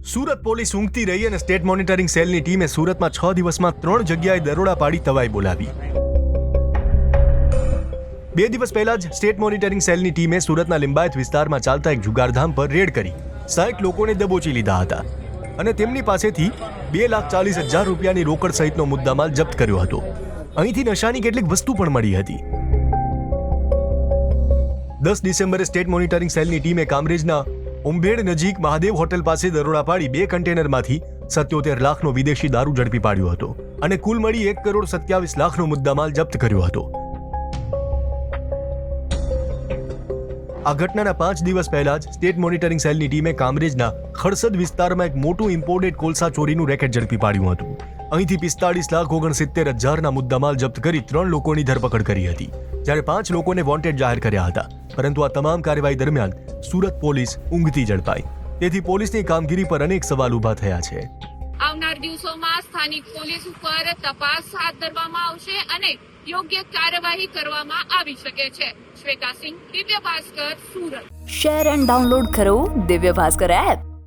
Surat police ઊંઘતી રહી અને state monitoring સેલની ટીમે સુરતમાં 6 દિવસમાં 3 જગ્યાએ દરોડા પાડી તવાઈ બોલાવી. 2 દિવસ પહેલા જ સ્ટેટ મોનિટરિંગ સેલની ટીમે સુરતના લિંબાયત વિસ્તારમાં ચાલતા એક જુગારધામ પર રેડ કરી 60 લોકોને દબોચી લીધા હતા અને તેમની પાસેથી 2,40,000 રૂપિયાની રોકડ સહિતનો મુદ્દામાલ જપ્ત કર્યો હતો. અહીંથી નશાની કેટલીક વસ્તુ પણ મળી હતી. 10 ડિસેમ્બરે સ્ટેટ મોનિટરિંગ સેલની ટીમે કામરેજના ઉંભેડ નજીક મહાદેવ હોટેલ પાસે દરોડા પાડી 2 કન્ટેનરમાંથી 77 લાખનો વિદેશી દારૂ ઝડપી પાડ્યો હતો અને કુલ મળી 1,27 લાખનો મુદ્દામાલ જપ્ત કર્યો હતો. આ ઘટનાના 5 દિવસ પહેલા જ સ્ટેટ મોનિટરિંગ સેલની ટીમે કામરેજના ખડસદ વિસ્તારમાં એક મોટું ઇમ્પોર્ટેડ કોલસા ચોરીનું રેકેટ ઝડપી પાડ્યું હતું. અહીંથી 45,69,000ના મુદ્દામાલ જપ્ત કરી 3 લોકોની ધરપકડ કરી હતી, જ્યારે 5 લોકોને વોન્ટેડ જાહેર કર્યા હતા. પરંતુ આ તમામ કાર્યવાહી દરમિયાન સુરત પોલીસ ઊંઘતી ઝડપાઈ. તેથી પોલીસની કામગીરી પર અનેક સવાલ ઊભા થયા છે. આવનાર દિવસોમાં સ્થાનિક પોલીસ ઉપર તપાસ હાથ ધરવામાં આવશે અને યોગ્ય કાર્યવાહી કરવામાં આવી શકે છે. શ્વેતા સિંહ, Divya Bhaskar, Surat. Share and download કરો દિવ્ય ભાસ્કર એપ.